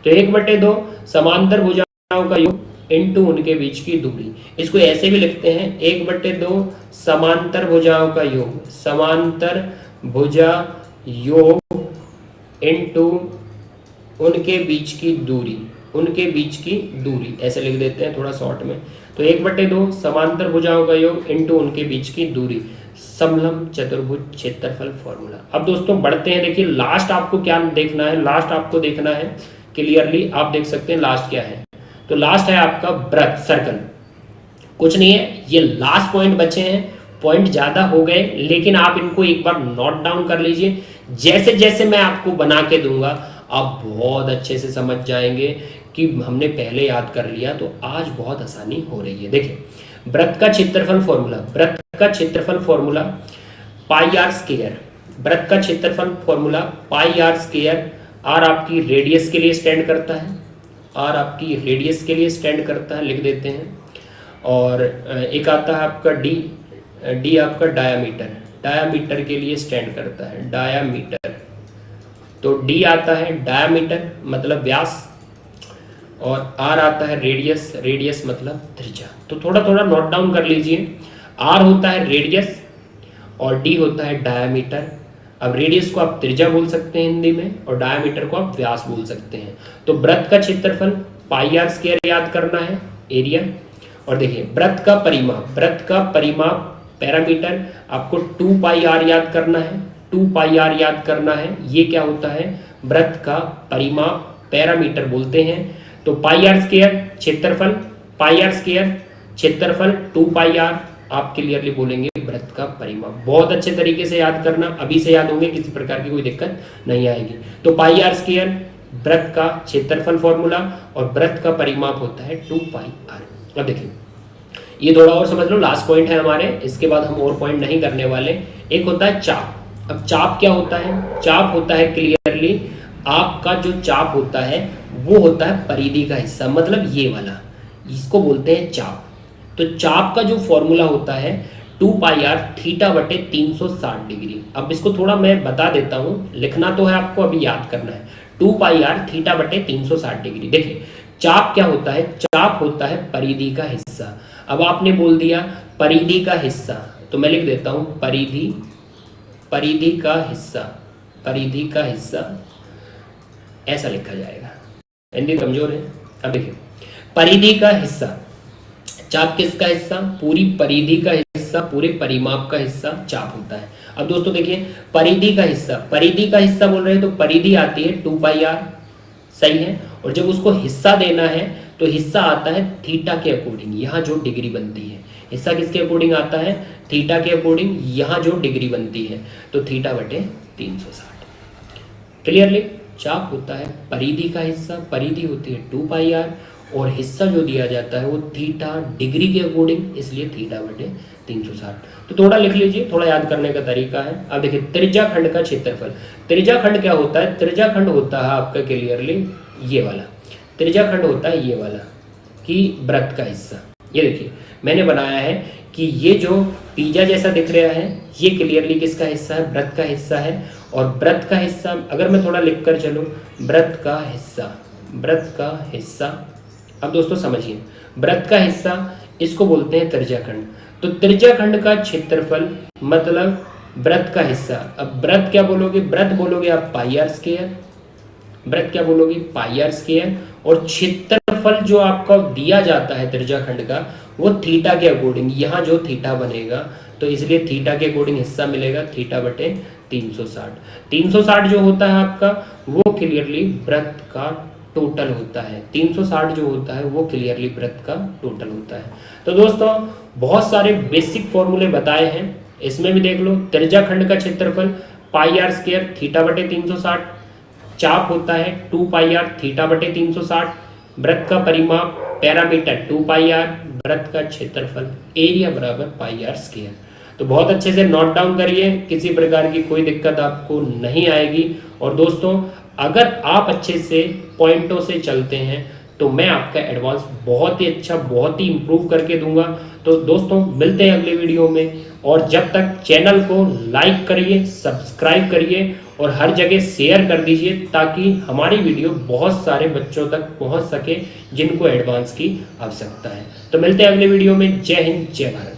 तो 1/2 समांतर भुजाओं का योग इनटू उनके बीच की दूरी। इसको ऐसे भी लिखते हैं 1/2 समांतर भुजाओं का योग, समांतर भुजा योग इनटू उनके बीच की दूरी, उनके बीच की दूरी ऐसे लिख देते हैं थोड़ा शॉर्ट में। तो 1/2 समांतर भुजाओं का योग इनटू उनके बीच की दूरी, समलंब चतुर्भुज क्षेत्रफल फॉर्मूला। अब दोस्तों बढ़ते हैं, देखिए लास्ट आपको क्या देखना है, लास्ट आपको देखना है क्लियरली, आप देख सकते हैं लास्ट क्या है। तो लास्ट है आपका वृत्त, सर्कल, कुछ नहीं है, ये लास्ट पॉइंट बचे हैं, पॉइंट ज्यादा हो गए लेकिन आप इनको एक बार नोट डाउन कर लीजिए। जैसे जैसे मैं आपको बना के दूंगा आप बहुत अच्छे से समझ जाएंगे कि हमने पहले याद कर लिया, तो आज बहुत आसानी हो रही है। देखिए वृत्त का क्षेत्रफल फॉर्मूला, वृत्त का क्षेत्रफल फॉर्मूला पाई आर स्क्वायर, वृत्त का क्षेत्रफल formula pi R square. R आपकी रेडियस के लिए स्टैंड करता है, आर आपकी रेडियस के लिए स्टैंड करता है, लिख देते हैं। और एक आता है आपका डी, डी आपका डायामीटर, डायामीटर के लिए स्टैंड करता है, डायामीटर। तो डी आता है डायामीटर मतलब व्यास, और आर आता है रेडियस, रेडियस मतलब त्रिज्या। तो थोड़ा थोड़ा नोट डाउन कर लीजिए, आर होता है रेडियस और डी होता है डायामीटर। अब रेडियस को आप त्रिज्या बोल सकते हैं हिंदी में, और डायामीटर को आप व्यास बोल सकते हैं। तो वृत्त का क्षेत्रफल पाई आर स्क्वायर याद करना है, एरिया। और देखिए वृत्त का परिमाप, वृत्त का परिमाप पैरामीटर आपको 2 पाई आर याद करना है, 2 पाई आर याद करना है। ये क्या होता है, वृत्त का परिमाप पैरामीटर बोलते हैं। तो पाई आर स्क्वायर क्षेत्रफल, पाई आर स्क्वायर क्षेत्रफल 2 पाई आर, आप क्लियरली बोलेंगे वृत्त का परिमाप। बहुत अच्छे तरीके से याद करना, अभी से याद होंगे, किसी प्रकार की कोई दिक्कत नहीं आएगी। तो पाई आर स्क्वायर वृत्त का क्षेत्रफल फॉर्मूला, और वृत्त का परिमाप होता है 2 पाई आर। अब देखिए ये थोड़ा और समझ लो, लास्ट पॉइंट है हमारे, इसके बाद हम और पॉइंट नहीं करने वाले। एक होता है चाप। अब चाप क्या होता है, चाप होता है क्लियरली आपका जो चाप होता है वो होता है परिधि का हिस्सा, मतलब ये वाला, इसको बोलते हैं चाप। तो चाप का जो फॉर्मूला होता है 2 पाई आर थीटा बटे 360 डिग्री। अब इसको थोड़ा मैं बता देता हूँ, लिखना तो है आपको, अभी याद करना है। 2 पाई आर थीटा बटे 360 डिग्री। देखिए चाप क्या होता है, चाप होता है परिधि का हिस्सा। अब आपने बोल दिया परिधि का हिस्सा, तो मैं लिख देता हूं परिधि, परिधि का हिस्सा, परिधि का हिस्सा ऐसा लिखा जाएगा, हिंदी कमजोर है। अब देखिए परिधि का हिस्सा, चाप किसका हिस्सा, पूरी परिधि का हिस्सा, पूरे परिमाप का हिस्सा चाप होता है। अब दोस्तों देखिए परिधि का हिस्सा, परिधि का हिस्सा बोल रहे हैं तो परिधि आती है 2 पाई आर, सही है। और जब उसको हिस्सा देना है तो हिस्सा आता है थीटा के अकॉर्डिंग, यहाँ जो डिग्री बनती है। हिस्सा किसके अकॉर्डिंग आता है, थीटा के अकॉर्डिंग, यहाँ जो डिग्री बनती है तो थीटा बटे 360। क्लियरली चाप होता है परिधि का हिस्सा, परिधि होती है 2 पाई आर, और हिस्सा जो दिया जाता है वो थीटा डिग्री के अकॉर्डिंग, इसलिए थीटा बटे 360। तो थोड़ा लिख लीजिए, थोड़ा याद करने का तरीका है। अब देखिए त्रिज्या खंड का क्षेत्रफल, त्रिज्या खंड क्या होता है, त्रिज्या खंड होता है आपका क्लियरली ये वाला, त्रिज्या खंड होता है ये वाला कि वृत्त का हिस्सा। ये देखिए मैंने बनाया है कि ये जो पिज्जा जैसा दिख रहा है ये क्लियरली किसका हिस्सा है, वृत्त का हिस्सा है। और वृत्त का हिस्सा अगर मैं थोड़ा लिख कर चलूँ, वृत्त का हिस्सा, वृत्त का हिस्सा। अब दोस्तों समझिए वृत्त का हिस्सा इसको बोलते हैं त्रिज्या खंड। तो त्रिज्या खंड का क्षेत्रफल मतलब वृत्त का हिस्सा। अब वृत्त क्या बोलोगे, वृत्त बोलोगे आप पाई आर स्क्वायर, वृत्त क्या बोलोगे, पाई आर स्क्वायर। और क्षेत्रफल जो आपका दिया जाता है त्रिज्याखंड का वो थीटा के अकॉर्डिंग, यहाँ जो थीटा बनेगा तो इसलिए थीटा के अकॉर्डिंग हिस्सा मिलेगा थीटा बटे 360। 360 जो होता है आपका वो क्लियरली वृत्त का टोटल होता है। 360 जो होता है वो क्लियरली वृत्त का टोटल होता है। तो दोस्तों बहुत सारे बेसिक फॉर्मूले बताए हैं, इसमें भी देख लो। त्रिज्याखंड का क्षेत्रफल पाई आर स्क्वायर थीटा बटे 360, चाप होता है 2 पाई आर थीटा बटे 360, वृत्त का परिमाप पैरामीटर 2 पाई आर, वृत्त का क्षेत्रफल एरिया बराबर पाई आर स्क्वायर। तो बहुत अच्छे से नोट डाउन करिए, किसी प्रकार की कोई दिक्कत आपको नहीं आएगी। और दोस्तों अगर आप अच्छे से पॉइंटों से चलते हैं तो मैं आपका एडवांस बहुत ही अच्छा, बहुत ही इंप्रूव करके दूंगा। तो दोस्तों मिलते हैं अगले वीडियो में, और जब तक चैनल को लाइक करिए, सब्सक्राइब करिए और हर जगह शेयर कर दीजिए ताकि हमारी वीडियो बहुत सारे बच्चों तक पहुंच सके जिनको एडवांस की आवश्यकता है। तो मिलते हैं अगले वीडियो में। जय हिंद, जय भारत।